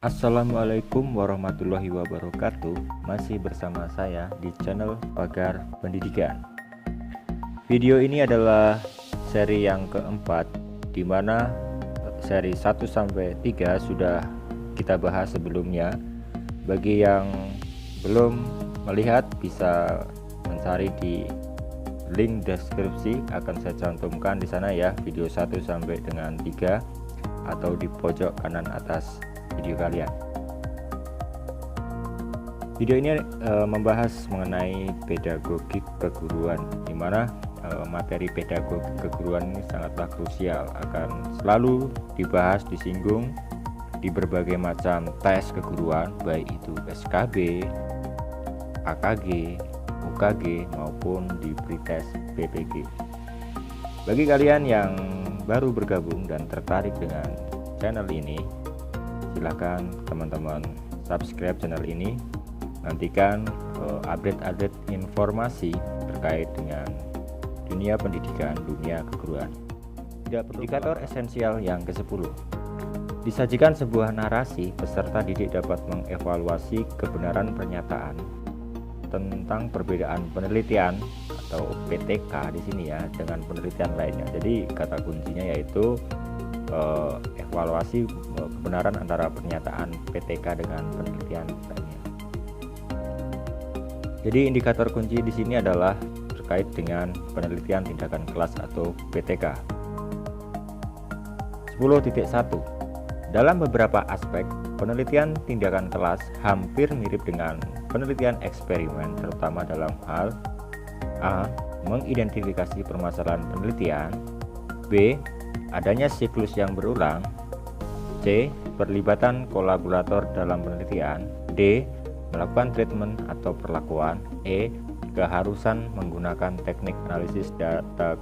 Assalamualaikum warahmatullahi wabarakatuh. Masih bersama saya di channel Pagar Pendidikan. Video ini adalah seri yang keempat, di mana seri 1 sampai 3 sudah kita bahas sebelumnya. Bagi yang belum melihat bisa mencari di link deskripsi, akan saya cantumkan di sana ya, video 1 sampai dengan 3 atau di pojok kanan atas video kalian. Video ini membahas mengenai pedagogik keguruan, di mana materi pedagogik keguruan ini sangatlah krusial, akan selalu dibahas, disinggung di berbagai macam tes keguruan, baik itu SKB, AKG, UKG maupun di pretest BPG. Bagi kalian yang baru bergabung dan tertarik dengan channel ini, silahkan teman-teman subscribe channel ini. Nantikan update-update informasi terkait dengan dunia pendidikan, dunia keguruan. Indikator esensial yang ke-10. Disajikan sebuah narasi, peserta didik dapat mengevaluasi kebenaran pernyataan tentang perbedaan penelitian atau PTK di sini ya dengan penelitian lainnya. Jadi kata kuncinya yaitu evaluasi kebenaran antara pernyataan PTK dengan penelitian lainnya. Jadi indikator kunci di sini adalah terkait dengan penelitian tindakan kelas atau PTK. 10.1. Dalam beberapa aspek, penelitian tindakan kelas hampir mirip dengan penelitian eksperimen, terutama dalam hal A. Mengidentifikasi permasalahan penelitian, B. Adanya siklus yang berulang, C. Perlibatan kolaborator dalam penelitian, D. Melakukan treatment atau perlakuan, E. Keharusan menggunakan teknik analisis data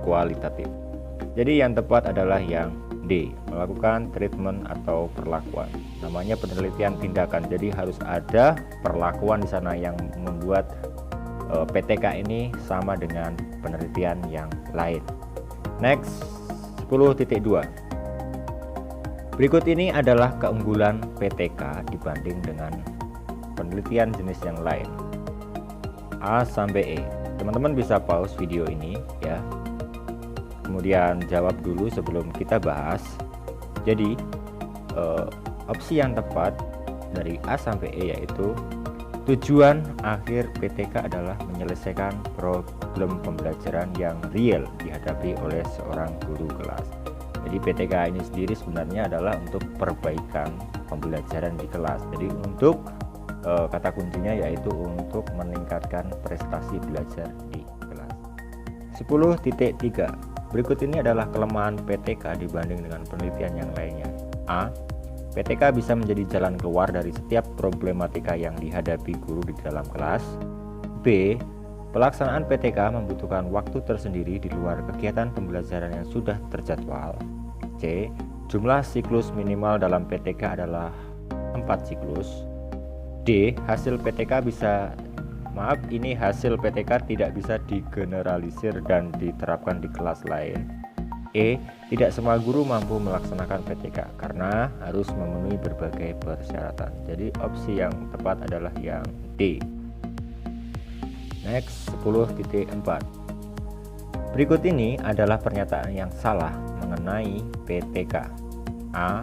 kualitatif. Jadi yang tepat adalah yang D, melakukan treatment atau perlakuan. Namanya penelitian tindakan, jadi harus ada perlakuan di sana yang membuat PTK ini sama dengan penelitian yang lain. Next, 10.2. Berikut ini adalah keunggulan PTK dibanding dengan penelitian jenis yang lain. A sampai E. Teman-teman bisa pause video ini ya. Kemudian jawab dulu sebelum kita bahas. Jadi opsi yang tepat dari A sampai E yaitu tujuan akhir PTK adalah menyelesaikan problem pembelajaran yang real dihadapi oleh seorang guru kelas. Jadi PTK ini sendiri sebenarnya adalah untuk perbaikan pembelajaran di kelas. Jadi untuk kata kuncinya yaitu untuk meningkatkan prestasi belajar di kelas. 10.3. Berikut ini adalah kelemahan PTK dibanding dengan penelitian yang lainnya. A. PTK bisa menjadi jalan keluar dari setiap problematika yang dihadapi guru di dalam kelas. B. Pelaksanaan PTK membutuhkan waktu tersendiri di luar kegiatan pembelajaran yang sudah terjadwal. C. Jumlah siklus minimal dalam PTK adalah 4 siklus. D. Hasil PTK tidak bisa digeneralisir dan diterapkan di kelas lain. E. Tidak semua guru mampu melaksanakan PTK karena harus memenuhi berbagai persyaratan. Jadi opsi yang tepat adalah yang D. Next, 10.4. Berikut ini adalah pernyataan yang salah mengenai PTK. A.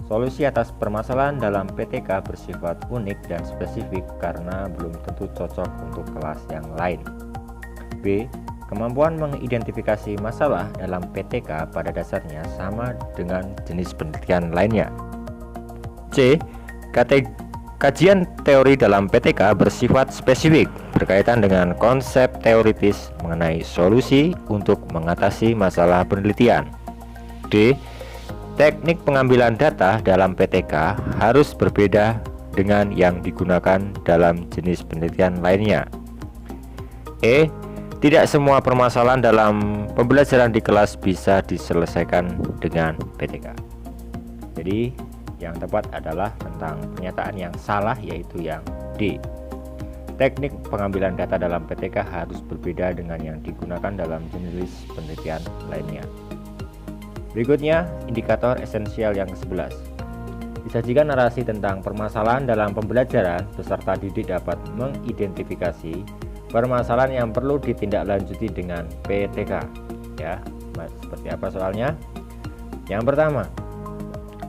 Solusi atas permasalahan dalam PTK bersifat unik dan spesifik karena belum tentu cocok untuk kelas yang lain. B. Kemampuan mengidentifikasi masalah dalam PTK pada dasarnya sama dengan jenis penelitian lainnya. C. Kajian teori dalam PTK bersifat spesifik berkaitan dengan konsep teoritis mengenai solusi untuk mengatasi masalah penelitian. D. Teknik pengambilan data dalam PTK harus berbeda dengan yang digunakan dalam jenis penelitian lainnya. E. Tidak semua permasalahan dalam pembelajaran di kelas bisa diselesaikan dengan PTK. Jadi yang tepat adalah tentang pernyataan yang salah, yaitu yang D. Teknik pengambilan data dalam PTK harus berbeda dengan yang digunakan dalam jenis penelitian lainnya. Berikutnya, indikator esensial yang ke-11. Disajikan narasi tentang permasalahan dalam pembelajaran, peserta didik dapat mengidentifikasi permasalahan yang perlu ditindaklanjuti dengan PTK. Ya, seperti apa soalnya? Yang pertama,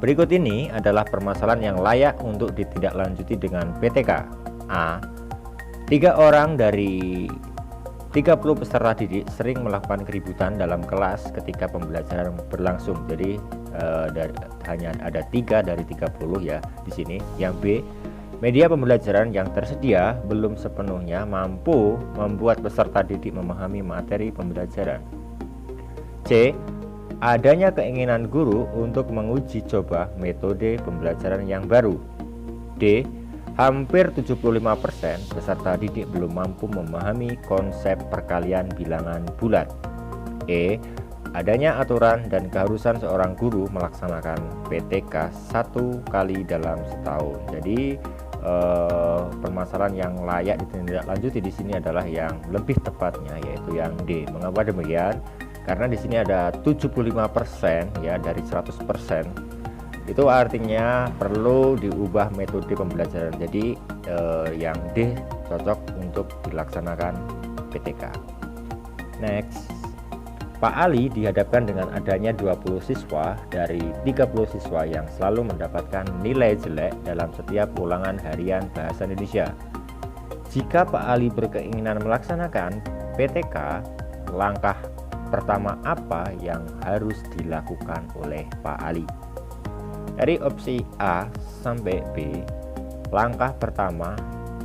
berikut ini adalah permasalahan yang layak untuk ditindaklanjuti dengan PTK. A. 3 orang dari 30 peserta didik sering melakukan keributan dalam kelas ketika pembelajaran berlangsung. Jadi hanya ada 3 dari 30 ya di sini. Yang B, media pembelajaran yang tersedia belum sepenuhnya mampu membuat peserta didik memahami materi pembelajaran. C, adanya keinginan guru untuk menguji coba metode pembelajaran yang baru. D, hampir 75% peserta didik belum mampu memahami konsep perkalian bilangan bulat. E, adanya aturan dan keharusan seorang guru melaksanakan PTK 1 kali dalam setahun. Jadi permasalahan yang layak ditindaklanjuti di sini adalah yang lebih tepatnya, yaitu yang D. Mengapa demikian? Karena di sini ada 75% ya dari 100%. Itu artinya perlu diubah metode pembelajaran. Jadi yang D cocok untuk dilaksanakan PTK. Next, Pak Ali dihadapkan dengan adanya 20 siswa dari 30 siswa yang selalu mendapatkan nilai jelek dalam setiap ulangan harian bahasa Indonesia. Jika Pak Ali berkeinginan melaksanakan PTK, langkah pertama apa yang harus dilakukan oleh Pak Ali? Dari opsi A sampai B, langkah pertama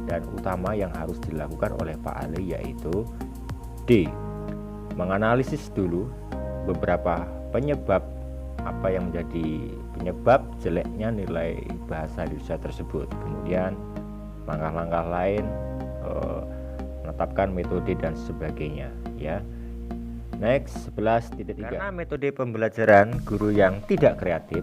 dan utama yang harus dilakukan oleh Pak Ali yaitu D. Menganalisis dulu beberapa penyebab apa yang menjadi penyebab jeleknya nilai bahasa Indonesia tersebut. Kemudian langkah-langkah lain, menetapkan metode dan sebagainya ya. Next, 11.3. Karena metode pembelajaran guru yang tidak kreatif,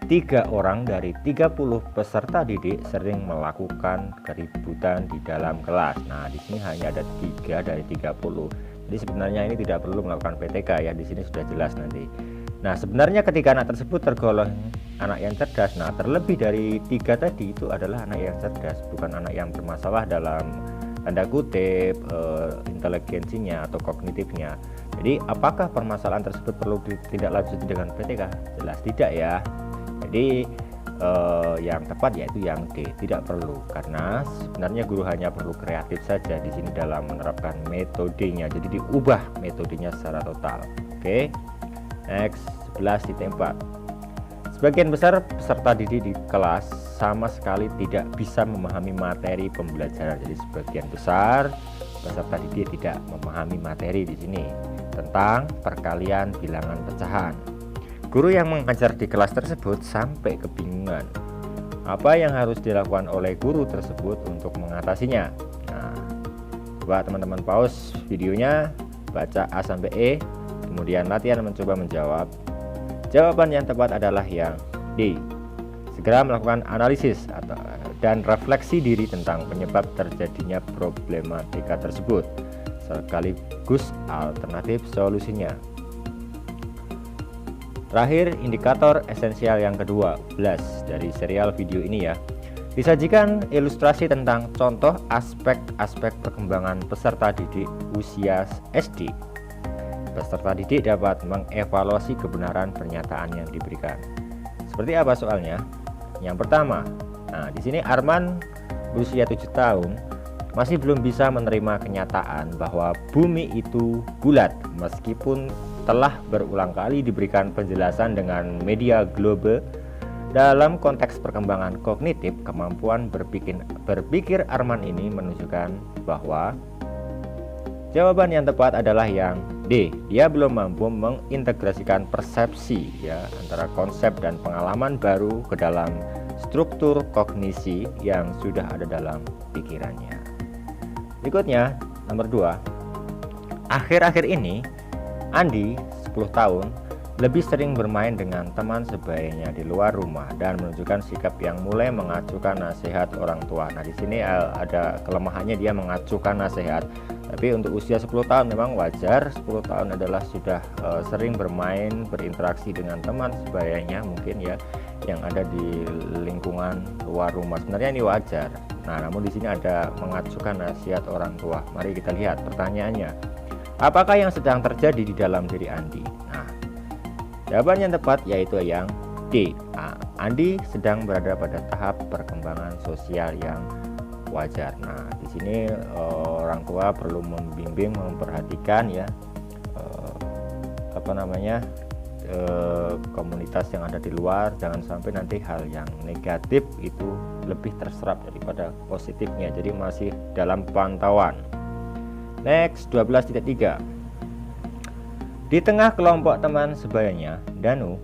3 orang dari 30 peserta didik sering melakukan keributan di dalam kelas. Nah, di sini hanya ada 3 dari 30. Jadi sebenarnya ini tidak perlu melakukan PTK ya, di sini sudah jelas nanti. Nah, sebenarnya ketika anak tersebut tergolong anak yang cerdas, nah terlebih dari 3 tadi itu adalah anak yang cerdas, bukan anak yang bermasalah dalam tanda kutip inteligensinya atau kognitifnya. Jadi apakah permasalahan tersebut perlu ditindaklanjuti dengan PTK? Jelas tidak ya. Jadi yang tepat yaitu yang D, tidak perlu, karena sebenarnya guru hanya perlu kreatif saja di sini dalam menerapkan metodenya. Jadi diubah metodenya secara total. Oke. Next, 11.4. Sebagian besar peserta didik di kelas sama sekali tidak bisa memahami materi pembelajaran. Jadi sebagian besar peserta didik tidak memahami materi di sini tentang perkalian bilangan pecahan. Guru yang mengajar di kelas tersebut sampai kebingungan. Apa yang harus dilakukan oleh guru tersebut untuk mengatasinya? Nah, coba teman-teman pause videonya, baca A sampai E, kemudian latihan mencoba menjawab. Jawaban yang tepat adalah yang D. Segera melakukan analisis dan refleksi diri tentang penyebab terjadinya problematika tersebut, sekaligus alternatif solusinya. Terakhir, indikator esensial yang ke-12 dari serial video ini ya. Disajikan ilustrasi tentang contoh aspek-aspek perkembangan peserta didik usia SD. Peserta didik dapat mengevaluasi kebenaran pernyataan yang diberikan. Seperti apa soalnya? Yang pertama, nah di sini Arman berusia 7 tahun masih belum bisa menerima kenyataan bahwa bumi itu bulat meskipun telah berulang kali diberikan penjelasan dengan media globe. Dalam konteks perkembangan kognitif, kemampuan berpikir Arman ini menunjukkan bahwa jawaban yang tepat adalah yang D. Dia belum mampu mengintegrasikan persepsi ya antara konsep dan pengalaman baru ke dalam struktur kognisi yang sudah ada dalam pikirannya. Berikutnya, nomor 2. Akhir-akhir ini Andi, 10 tahun, lebih sering bermain dengan teman sebayanya di luar rumah, dan menunjukkan sikap yang mulai mengacuhkan nasihat orang tua. Nah, di sini ada kelemahannya, dia mengacuhkan nasihat. Tapi untuk usia 10 tahun memang wajar. 10 tahun adalah sudah sering bermain, berinteraksi dengan teman sebayanya mungkin ya, yang ada di lingkungan luar rumah. Sebenarnya ini wajar. Nah, namun di sini ada mengacuhkan nasihat orang tua. Mari kita lihat pertanyaannya. Apakah yang sedang terjadi di dalam diri Andi? Nah, jawaban yang tepat yaitu yang D. Andi sedang berada pada tahap perkembangan sosial yang wajar. Nah, di sini orang tua perlu membimbing, memperhatikan ya komunitas yang ada di luar. Jangan sampai nanti hal yang negatif itu lebih terserap daripada positifnya. Jadi masih dalam pantauan. Next, 12.3. Di tengah kelompok teman sebayanya, Danu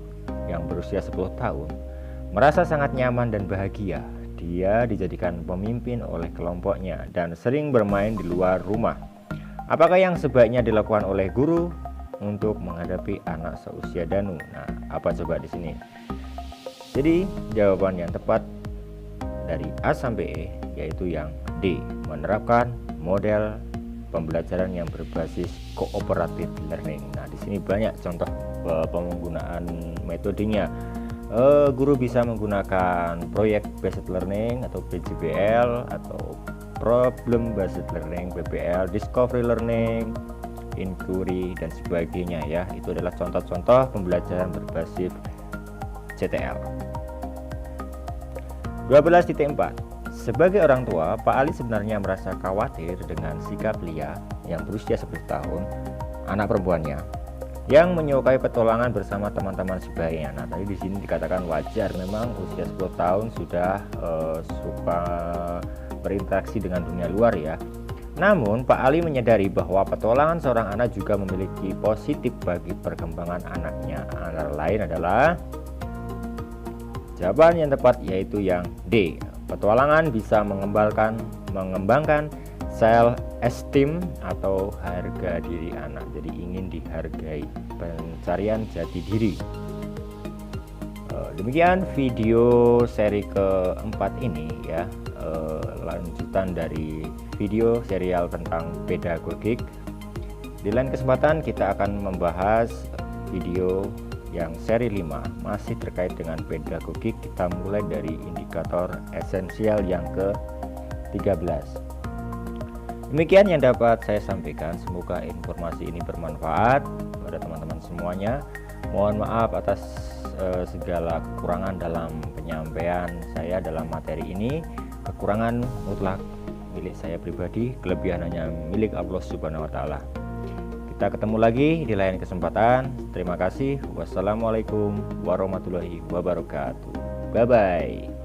yang berusia 10 tahun merasa sangat nyaman dan bahagia. Dia dijadikan pemimpin oleh kelompoknya dan sering bermain di luar rumah. Apakah yang sebaiknya dilakukan oleh guru untuk menghadapi anak seusia Danu? Nah, apa coba di sini? Jadi jawaban yang tepat dari A sampai E yaitu yang D, menerapkan model pembelajaran yang berbasis cooperative learning. Nah, di sini banyak contoh penggunaan metodenya. Guru bisa menggunakan project based learning atau PJBL, atau problem based learning PBL, discovery learning, inquiry, dan sebagainya ya. Itu adalah contoh-contoh pembelajaran berbasis CTL. 12.4. Sebagai orang tua, Pak Ali sebenarnya merasa khawatir dengan sikap Lia yang berusia 10 tahun, anak perempuannya, yang menyukai petualangan bersama teman-teman sebayanya. Nah, tadi di sini dikatakan wajar, memang usia 10 tahun sudah suka berinteraksi dengan dunia luar ya. Namun Pak Ali menyadari bahwa petualangan seorang anak juga memiliki positif bagi perkembangan anaknya. Antara lain adalah jawaban yang tepat yaitu yang D. Petualangan bisa mengembangkan self esteem atau harga diri anak. Jadi ingin dihargai, pencarian jati diri. Demikian video seri keempat ini ya, lanjutan dari video serial tentang pedagogik. Di lain kesempatan kita akan membahas video yang seri 5 masih terkait dengan pedagogik. Kita mulai dari indikator esensial yang ke-13. Demikian yang dapat saya sampaikan. Semoga informasi ini bermanfaat kepada teman-teman semuanya. Mohon maaf atas segala kekurangan dalam penyampaian saya dalam materi ini. Kekurangan mutlak milik saya pribadi, kelebihan hanya milik Allah Subhanahu wa taala. Kita ketemu lagi di lain kesempatan. Terima kasih. Wassalamualaikum warahmatullahi wabarakatuh. Bye bye.